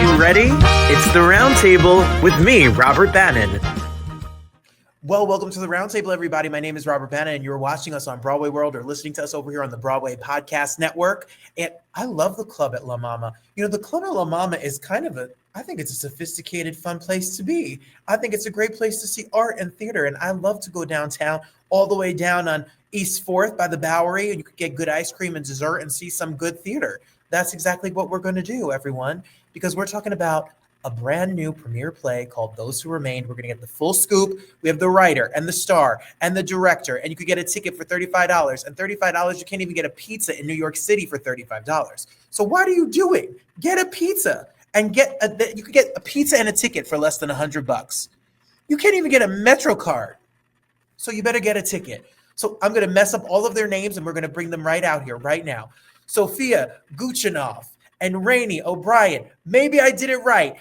you ready? It's the Roundtable with me, Robert Bannon. Well, welcome to the Roundtable, everybody. My name is Robert Bannon, and you're watching us on Broadway World or listening to us over here on the Broadway Podcast Network. And I love the club at La MaMa. You know, the club at La MaMa is kind of I think it's a sophisticated, fun place to be. I think it's a great place to see art and theater, and I love to go downtown, all the way down on East 4th by the Bowery, and you could get good ice cream and dessert and see some good theater. That's exactly what we're going to do, everyone, because we're talking about a brand new premiere play called Those Who Remained. We're going to get the full scoop. We have the writer and the star and the director, and you could get a ticket for $35. And $35, you can't even get a pizza in New York City for $35. So what are you doing? Get a pizza and you could get a pizza and a ticket for less than $100. You can't even get a Metro card. So you better get a ticket. So I'm going to mess up all of their names, and we're going to bring them right out here right now. Sophia Gutchinov and Rani O'Brien. Maybe I did it right.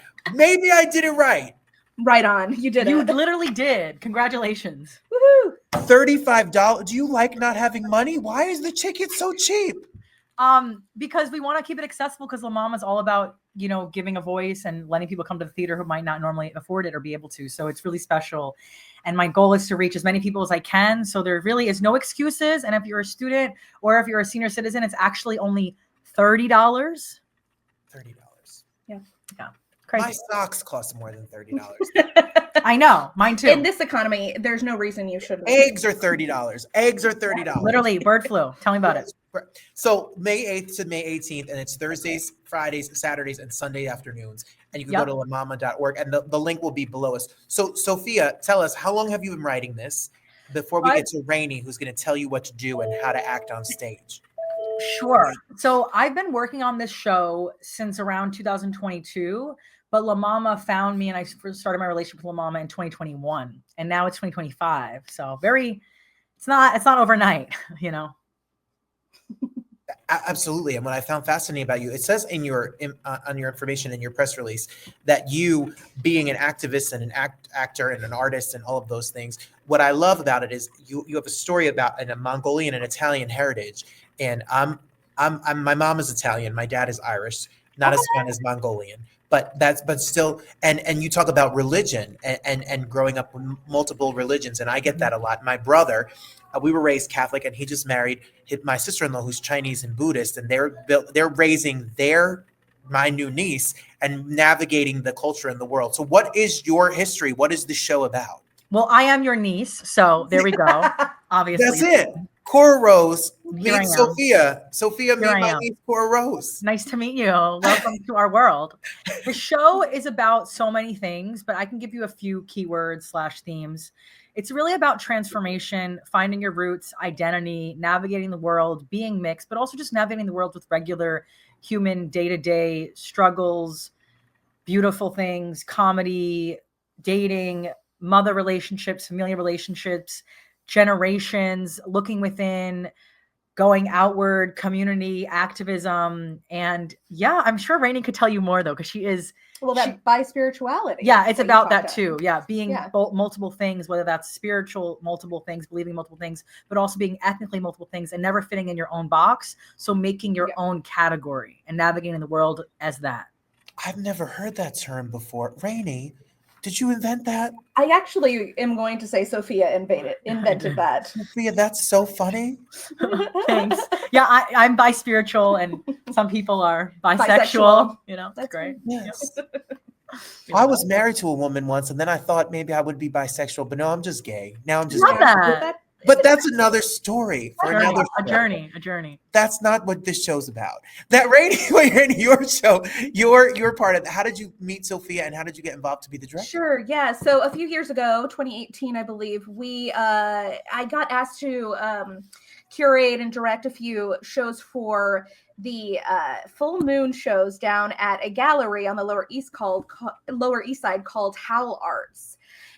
Right on. You did it. You literally did. Congratulations. Woohoo. $35. Do you like not having money? Why is the ticket so cheap? Because we want to keep it accessible, because La MaMa is all about, you know, giving a voice and letting people come to the theater who might not normally afford it or be able to. So it's really special. And my goal is to reach as many people as I can. So there really is no excuses. And if you're a student or if you're a senior citizen, it's actually only $30. $30. Yeah. Crazy. My socks cost more than $30. I know. Mine too. In this economy, there's no reason you shouldn't. Eggs are $30. Literally, bird flu. Tell me about it. So May 8th to May 18th, and it's Thursdays, Fridays, Saturdays, and Sunday afternoons. And you can go to lamama.org, and the link will be below us. So Sophia, tell us, how long have you been writing this before we get to Rani, who's going to tell you what to do and how to act on stage? Sure. So I've been working on this show since around 2022, but La MaMa found me, and I first started my relationship with La MaMa in 2021, and now it's 2025. So it's not overnight, you know. Absolutely. And what I found fascinating about you, it says on your information in your press release that you, being an activist and an actor and an artist and all of those things, what I love about it is you have a story about a Mongolian and Italian heritage. And my mom is Italian, my dad is Irish, not as fun as Mongolian. But still, and you talk about religion and growing up with multiple religions, and I get that a lot. My brother, we were raised Catholic, and he just married my sister-in-law, who's Chinese and Buddhist, and they're raising my new niece and navigating the culture in the world. So, what is your history? What is the show about? Well, I am your niece, so there we go. Obviously, that's it. Cora Rose meet Sophia. Sophia meet my niece, Cora Rose. Nice to meet you. Welcome to our world. The show is about so many things, but I can give you a few keywords / themes. It's really about transformation, finding your roots, identity, navigating the world, being mixed, but also just navigating the world with regular human day-to-day struggles, beautiful things, comedy, dating, mother relationships, familiar relationships, generations, looking within, going outward, community, activism. And yeah, I'm sure Rani could tell you more though, because she is bi-spirituality. Yeah, it's about that too. Yeah, being multiple things, whether that's spiritual multiple things, believing multiple things, but also being ethnically multiple things and never fitting in your own box. So making your own category and navigating the world as that. I've never heard that term before. Rani, did you invent that? I actually am going to say Sophia invented that. Sophia, that's so funny. Thanks. Yeah, I'm bi-spiritual, and some people are bisexual. You know, that's great. Yes. I was married to a woman once, and then I thought maybe I would be bisexual, but no, I'm just gay. Now I'm just gay. That. But that's another story for another show. A journey. That's not what this show's about. That Rani, your show, you're part of it. How did you meet Sophia, and how did you get involved to be the director? Sure, yeah. So a few years ago, 2018, I believe, I got asked to curate and direct a few shows for the full moon shows down at a gallery on the Lower East Side called Howl Arts.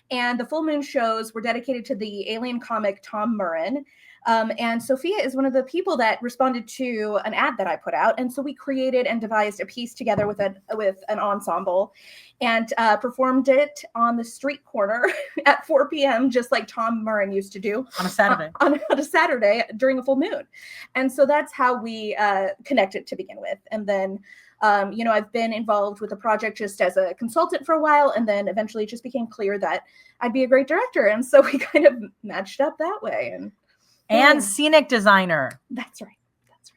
And the full moon shows were dedicated to the alien comic Tom Murrin. And Sophia is one of the people that responded to an ad that I put out. And so we created and devised a piece together with an ensemble and performed it on the street corner at 4 p.m., just like Tom Murrin used to do. On a Saturday. On a Saturday during a full moon. And so that's how we connected to begin with. And then I've been involved with the project just as a consultant for a while, and then eventually it just became clear that I'd be a great director. And so we kind of matched up that way. And scenic designer. That's right.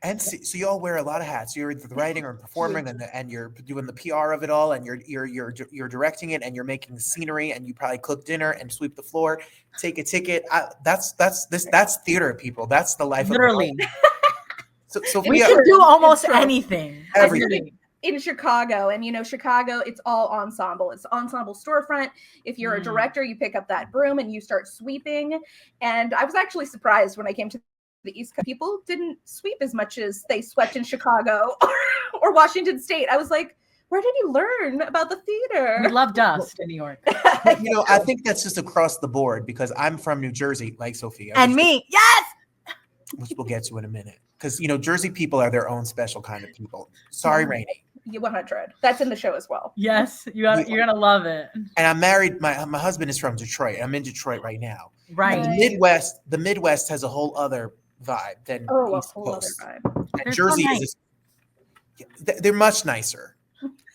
And so you all wear a lot of hats. You're either writing or performing, and you're doing the PR of it all, and you're directing it, and you're making the scenery, and you probably cook dinner and sweep the floor, take a ticket. That's theater, people. That's the life. Literally. So we can do almost anything. Everything. In Chicago, and Chicago, it's all ensemble. It's ensemble storefront. If you're a director, you pick up that broom and you start sweeping. And I was actually surprised when I came to the East Coast. People didn't sweep as much as they swept in Chicago or Washington State. I was like, where did you learn about the theater? We love dust in New York. I think that's just across the board, because I'm from New Jersey, like Sophia. And me, yes! Which we'll get to in a minute. Because, Jersey people are their own special kind of people. Sorry, Rani. 100. That's in the show as well. Yes, you're gonna love it. And I'm married. My husband is from Detroit. I'm in Detroit right now. Right. And the Midwest has a whole other vibe than East Coast. And Jersey is. They're much nicer.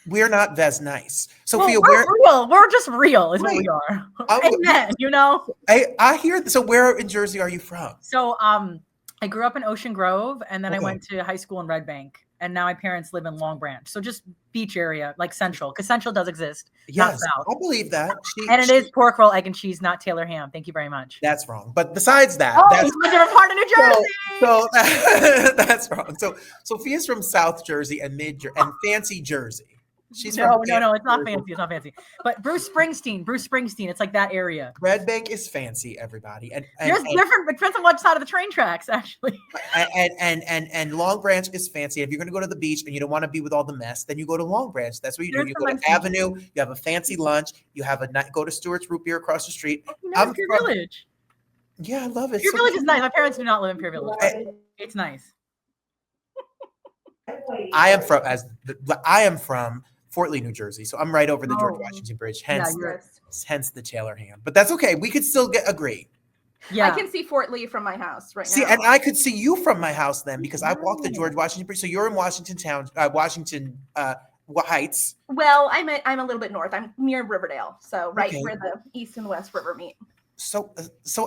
We're not as nice. Sophia, we're real. We're just real, is what we are. Amen. I hear. So, where in Jersey are you from? So, I grew up in Ocean Grove, and then I went to high school in Red Bank, and now my parents live in Long Branch. So just beach area, like Central, because Central does exist. Yes, not South. I believe that. It is pork roll, egg and cheese, not Taylor ham. Thank you very much. That's wrong. But besides that, that's a different part of New Jersey. So that's wrong. So Sophia's from South Jersey and and fancy Jersey. She's no, it's not fancy. It's not fancy. But Bruce Springsteen. It's like that area. Red Bank is fancy, everybody. And there's different. It depends on what side of the train tracks, actually. And Long Branch is fancy. If you're going to go to the beach and you don't want to be with all the mess, then you go to Long Branch. That's what you do. You go to Avenue. You have a fancy lunch. You have go to Stewart's Root Beer across the street. I'm Pure Village. Yeah, I love it. Pure Village is nice. My parents do not live in Pure Village. It's nice. I am from Fort Lee, New Jersey. So I'm right over the George Washington Bridge, hence the Taylor ham. But that's okay. We could still agree. Yeah. I can see Fort Lee from my house now. See, and I could see you from my house then, because I walked the George Washington Bridge. So you're in Washington Heights. Well, I'm a little bit north. I'm near Riverdale. So where the East and the West River meet. So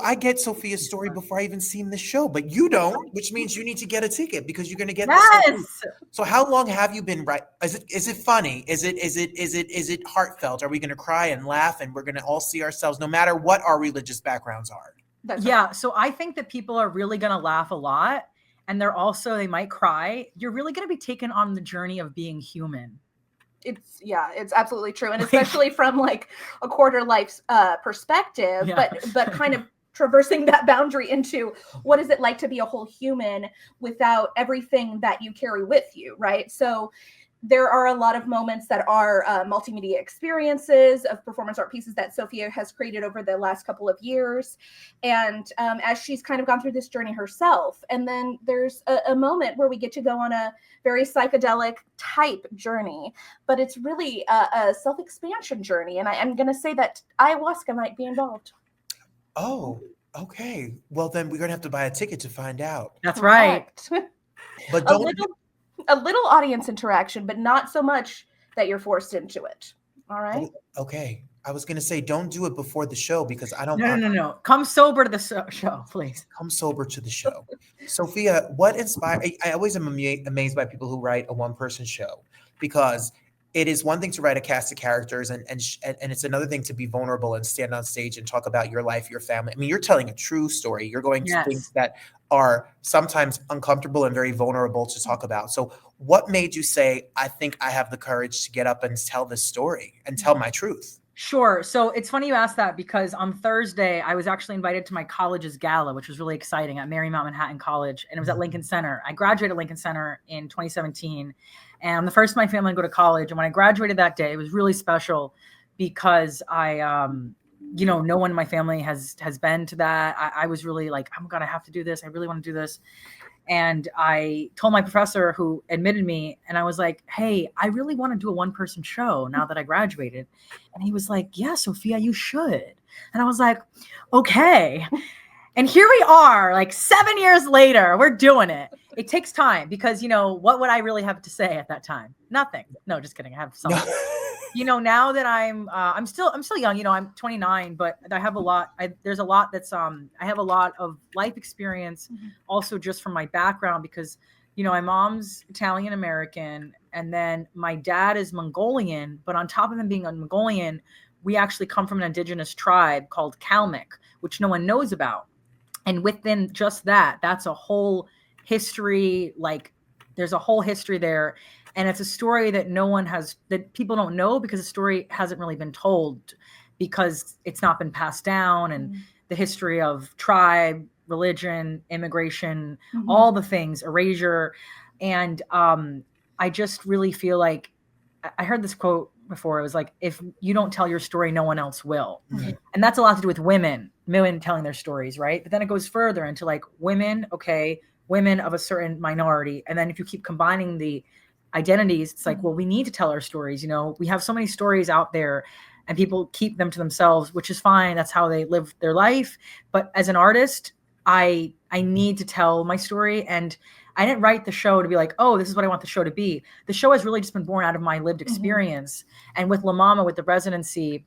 I get Sophia's story before I even seen the show, but you don't, which means you need to get a ticket because you're going to get this. So how long have you been Is it funny? Is it heartfelt? Are we going to cry and laugh, and we're going to all see ourselves, no matter what our religious backgrounds are? So I think that people are really going to laugh a lot, and they might cry. You're really going to be taken on the journey of being human. It's absolutely true, and especially from like a quarter life's perspective, but kind of traversing that boundary into what is it like to be a whole human without everything that you carry with you, right? So there are a lot of moments that are multimedia experiences of performance art pieces that Sophia has created over the last couple of years. And as she's kind of gone through this journey herself, and then there's a moment where we get to go on a very psychedelic type journey, but it's really a self-expansion journey. And I'm going to say that ayahuasca might be involved. Oh, okay. Well, then we're going to have to buy a ticket to find out. That's right. But don't... A little audience interaction, but not so much that you're forced into it. All right. Okay. I was going to say, don't do it before the show, because I don't. No. Come sober to the show, please. Come sober to the show. Sophia, what inspired? I always am amazed by people who write a one-person show, because it is one thing to write a cast of characters, and it's another thing to be vulnerable and stand on stage and talk about your life, your family. I mean, you're telling a true story. You're going to things that are sometimes uncomfortable and very vulnerable to talk about. So what made you say, I think I have the courage to get up and tell this story and tell my truth? Sure. So it's funny you asked that, because on Thursday, I was actually invited to my college's gala, which was really exciting, at Marymount Manhattan College. And it was at Lincoln Center. I graduated Lincoln Center in 2017. And I'm the first in my family to go to college. And when I graduated that day, it was really special, because no one in my family has been to that. I was really like, oh my God, I have to do this. I really want to do this. And I told my professor, who admitted me, and I was like, hey, I really want to do a one-person show now that I graduated. And he was like, yeah, Sophia, you should. And I was like, okay. And here we are, like 7 years later, we're doing it. It takes time because, what would I really have to say at that time? Nothing. No, just kidding. I have something. Now that I'm still young, I'm 29, but I have a lot. There's a lot that's, I have a lot of life experience also just from my background because, my mom's Italian American and then my dad is Mongolian, but on top of him being a Mongolian, we actually come from an indigenous tribe called Kalmyk, which no one knows about. And within just that's a whole history, like there's a whole history there. And it's a story that that people don't know because the story hasn't really been told because it's not been passed down. And the history of tribe, religion, immigration, all the things, erasure. And I just really feel like I heard this quote before. It was like, if you don't tell your story, no one else will. And that's a lot to do with women telling their stories, right? But then it goes further into like women of a certain minority. And then if you keep combining the identities, it's like, well, we need to tell our stories. We have so many stories out there and people keep them to themselves, which is fine. That's how they live their life. But as an artist, I need to tell my story. And I didn't write the show to be like, oh, this is what I want the show to be. The show has really just been born out of my lived experience. And with MaMa, with the residency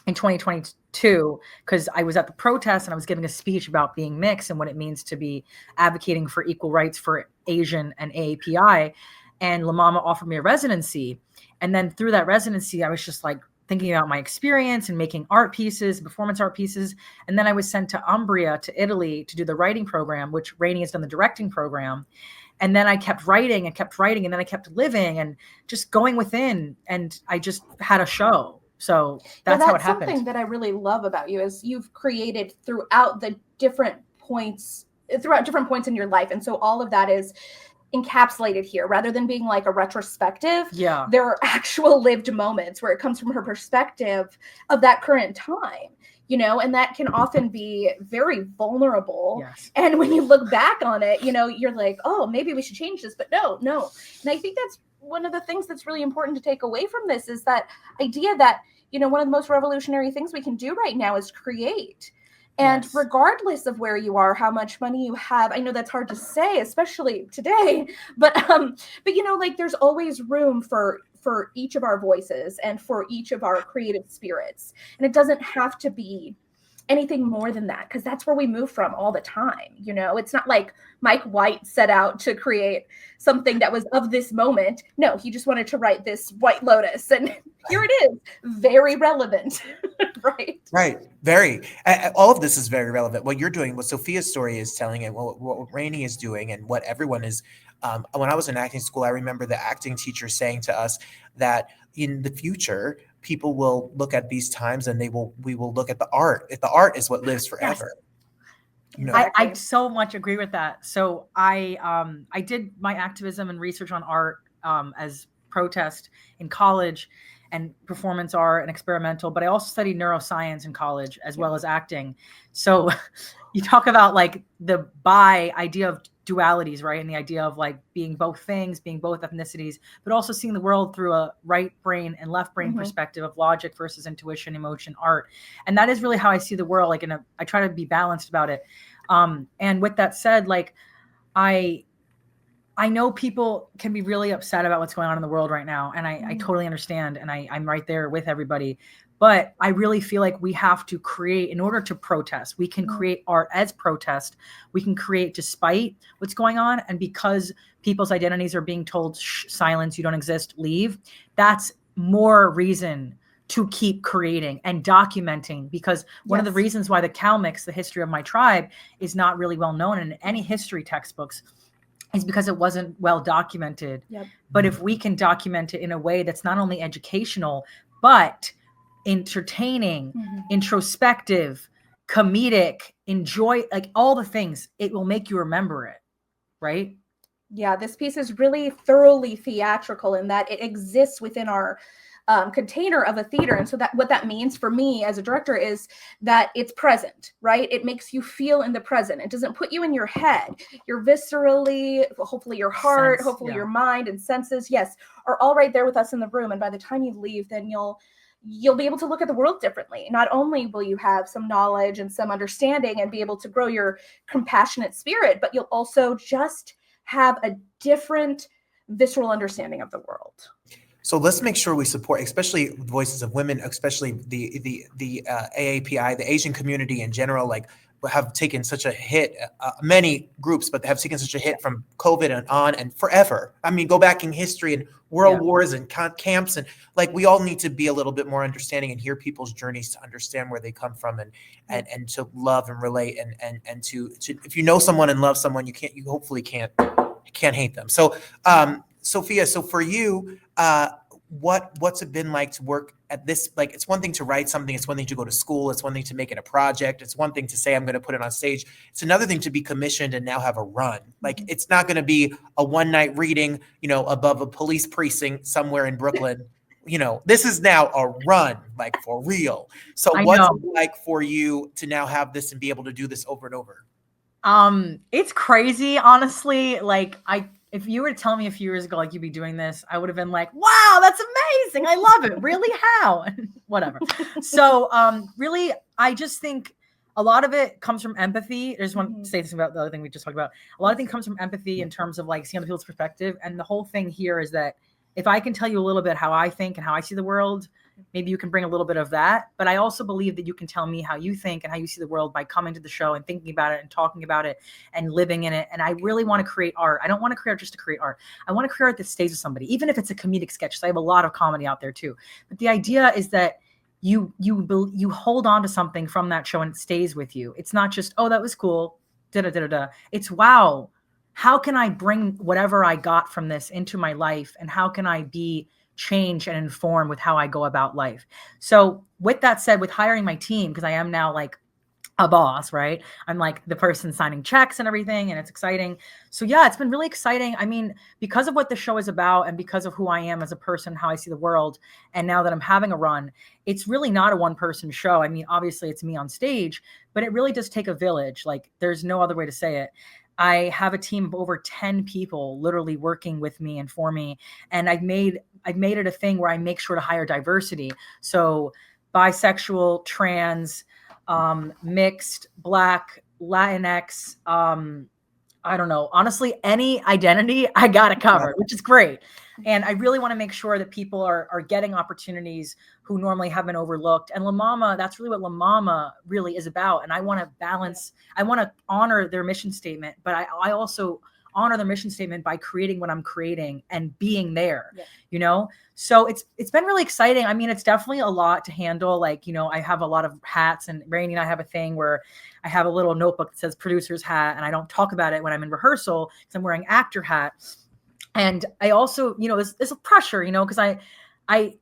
in 2022, because I was at the protest and I was giving a speech about being mixed and what it means to be advocating for equal rights for Asian and AAPI. And MaMa offered me a residency. And then through that residency, I was just like thinking about my experience and making art pieces, performance art pieces. And then I was sent to Umbria, to Italy, to do the writing program, which Rani has done the directing program. And then I kept writing. And then I kept living and just going within. And I just had a show. So that's how it happened. Something that I really love about you is you've created throughout different points in your life. And so all of that is encapsulated here rather than being like a retrospective. Yeah, there are actual lived moments where it comes from her perspective of that current time, and that can often be very vulnerable. Yes. And when you look back on it, you're like, oh, maybe we should change this, but no. And I think that's one of the things that's really important to take away from this is that idea that, one of the most revolutionary things we can do right now is create. And regardless of where you are, how much money you have, I know that's hard to say, especially today, but there's always room for each of our voices and for each of our creative spirits. And it doesn't have to be anything more than that, because that's where we move from all the time. It's not like Mike White set out to create something that was of this moment. No, he just wanted to write this White Lotus, and here it is, very relevant. Right. Very. All of this is very relevant. What you're doing, what Sophia's story is telling, and what Rani is doing, and what everyone is. When I was in acting school, I remember the acting teacher saying to us that in the future, people will look at these times and we will look at the art. If the art is what lives forever. I so much agree with that. So I did my activism and research on art as protest in college and performance art and experimental, but I also studied neuroscience in college as well as acting. So you talk about like the idea of dualities, right? And the idea of like being both things, being both ethnicities, but also seeing the world through a right brain and left brain perspective of logic versus intuition, emotion, art. And that is really how I see the world. Like I try to be balanced about it. And with that said, like I know people can be really upset about what's going on in the world right now. And I totally understand. And I'm right there with everybody. But I really feel like we have to create in order to protest. We can create art as protest. We can create despite what's going on. And because people's identities are being told, silence, you don't exist, leave. That's more reason to keep creating and documenting, because one of the reasons why the Kalmyks, the history of my tribe, is not really well known in any history textbooks is because it wasn't well documented. But if we can document it in a way that's not only educational, but entertaining, introspective, comedic, enjoy, like all the things, it will make you remember it, right? Yeah, this piece is really thoroughly theatrical in that it exists within our container of a theater. And so that what that means for me as a director is that it's present, right? It makes you feel in the present. It doesn't put you in your head. You're viscerally, hopefully your heart, hopefully your mind and senses, are all right there with us in the room. And by the time you leave, then you'll you'll be able to look at the world differently. Not only will you have some knowledge and some understanding and be able to grow your compassionate spirit, but you'll also just have a different visceral understanding of the world. So let's make sure we support, especially voices of women, especially the AAPI, the Asian community in general, like have taken such a hit, many groups, but have taken such a hit from COVID and on and forever. I mean, go back in history and world wars and camps, and like we all need to be a little bit more understanding and hear people's journeys to understand where they come from and to love and relate and to if you know someone and love someone, you hopefully can't hate them. So Sophia, so for you, what's it been like to work at this? Like, it's one thing to write something, it's one thing to go to school, it's one thing to make it a project, it's one thing to say I'm going to put it on stage, it's another thing to be commissioned and now have a run. Like, it's not going to be a one night reading, above a police precinct somewhere in Brooklyn. This is now a run, like for real. So what's it like for you to now have this and be able to do this over and over? It's crazy, honestly. Like, if you were to tell me a few years ago, like, you'd be doing this, I would have been like, wow, that's amazing. I love it. Really? How? Whatever. So, really, I just think a lot of it comes from empathy. I just want to say this about the other thing we just talked about. A lot of things comes from empathy in terms of like seeing other people's perspective. And the whole thing here is that if I can tell you a little bit how I think and how I see the world, maybe you can bring a little bit of that. But I also believe that you can tell me how you think and how you see the world by coming to the show and thinking about it and talking about it and living in it. And I really want to create art. I don't want to create art just to create art. I want to create art that stays with somebody, even if it's a comedic sketch. So I have a lot of comedy out there too. But the idea is that you hold on to something from that show and it stays with you. It's not just, oh, that was cool. It's, wow, how can I bring whatever I got from this into my life? And how can I be change and inform with how I go about life? So with that said, with hiring my team, because I am now like a boss, right? I'm like the person signing checks and everything, and it's exciting. So yeah, it's been really exciting. I mean, because of what the show is about and because of who I am as a person, how I see the world, and now that I'm having a run, it's really not a one-person show. I mean, obviously it's me on stage, but it really does take a village. Like, there's no other way to say it. I have a team of over 10 people literally working with me and for me. And I've made it a thing where I make sure to hire diversity. So bisexual, trans, mixed, Black, Latinx, I don't know, honestly, any identity I got it covered, which is great. And I really want to make sure that people are getting opportunities who normally have been overlooked. And MaMa, that's really what MaMa really is about. And I want to balance, I want to honor their mission statement, but I also honor their mission statement by creating what I'm creating and being there, So it's been really exciting. I mean, it's definitely a lot to handle. Like, I have a lot of hats, and Rani and I have a thing where I have a little notebook that says producer's hat, and I don't talk about it when I'm in rehearsal because I'm wearing actor hat. And I also, there's a pressure, because I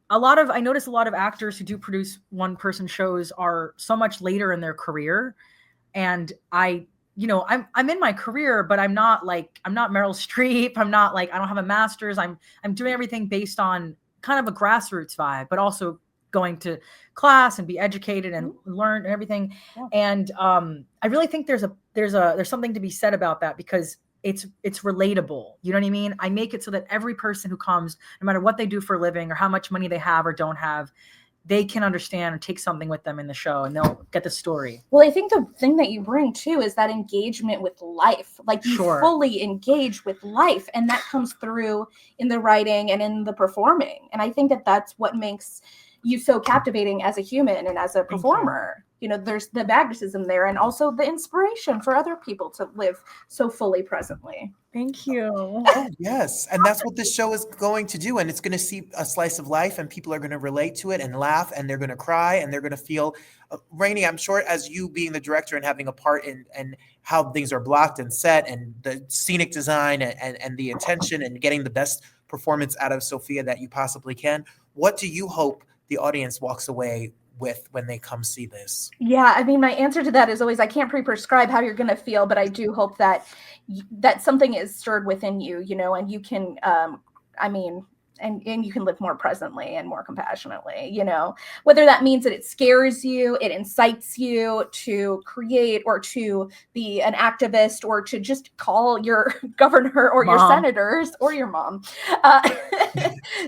notice a lot of actors who do produce one-person shows are so much later in their career. And I'm in my career, but I'm not Meryl Streep. I'm not like, I don't have a master's. I'm doing everything based on kind of a grassroots vibe, but also going to class and be educated and learn and everything. Yeah. And I really think there's something to be said about that, because it's relatable. You know what I mean? I make it so that every person who comes, no matter what they do for a living or how much money they have or don't have, they can understand and take something with them in the show, and they'll get the story. Well, I think the thing that you bring too is that engagement with life. Like, you fully engage with life, and that comes through in the writing and in the performing. And I think that that's what makes you so captivating as a human and as a performer. There's the magnetism there, and also the inspiration for other people to live so fully presently. Thank you. Oh, yes. And that's what this show is going to do. And it's going to see a slice of life, and people are going to relate to it and laugh, and they're going to cry, and they're going to feel. Rani, I'm sure, as you being the director and having a part in how things are blocked and set, and the scenic design and the intention and getting the best performance out of Sophia that you possibly can, what do you hope the audience walks away with when they come see this? Yeah, I mean, my answer to that is always, I can't pre-prescribe how you're going to feel, but I do hope that something is stirred within you, and you can, and you can live more presently and more compassionately, you know, whether that means that it scares you, it incites you to create or to be an activist or to just call your governor or your senators or your mom,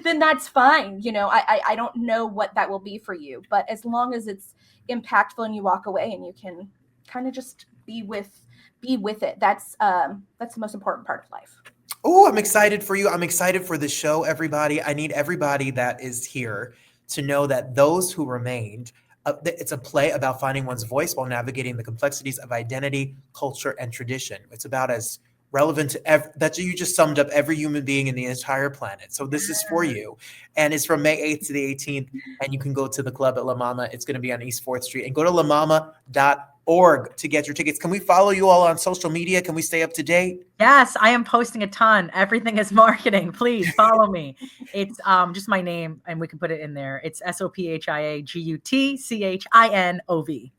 then that's fine. You know, I don't know what that will be for you, but as long as it's impactful and you walk away and you can kind of just be with it, that's the most important part of life. Oh, I'm excited for you. I'm excited for the show, everybody. I need everybody that is here to know that those who remained, it's a play about finding one's voice while navigating the complexities of identity, culture, and tradition. It's about as relevant to that you just summed up every human being in the entire planet. So this is for you. And it's from May 8th to the 18th. And you can go to the club at La MaMa. It's going to be on East 4th Street. And go to lamama.org to get your tickets. Can we follow you all on social media? Can we stay up to date? Yes, I am posting a ton. Everything is marketing. Please follow me. It's just my name, and we can put it in there. It's SophiaGutchinov.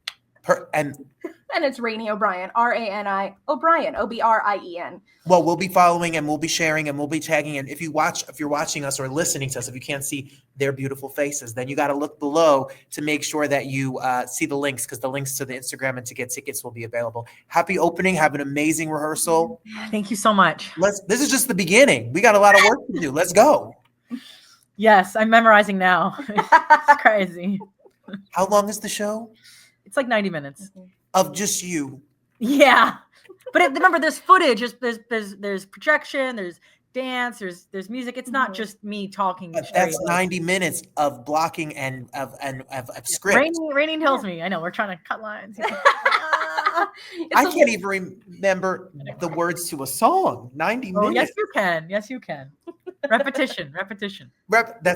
And it's Rani O'Brien, Rani O'Brien, Obrien. Well, we'll be following and we'll be sharing and we'll be tagging. And if you're watching us or listening to us, if you can't see their beautiful faces, then you got to look below to make sure that you see the links, because the links to the Instagram and to get tickets will be available. Happy opening. Have an amazing rehearsal. Thank you so much. This is just the beginning. We got a lot of work to do. Let's go. Yes, I'm memorizing now. It's crazy. How long is the show? It's like 90 minutes. Of just you. Yeah. But remember, there's footage, there's projection, there's dance, there's music. It's not just me talking. But that's 90 minutes of blocking and of script. Rainy tells me. I know, we're trying to cut lines. I can't even remember the words to a song. 90 minutes. Yes, you can. Yes, you can. Repetition. That's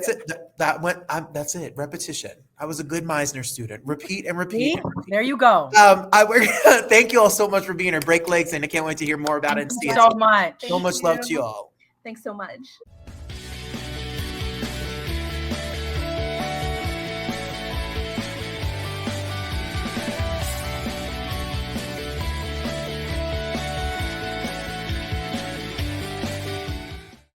it. That's it. Repetition. I was a good Meisner student. Repeat and repeat. There you go. Thank you all so much for being here. Break legs, and I can't wait to hear more about it and see it. So much. So much love to you all. Thanks so much.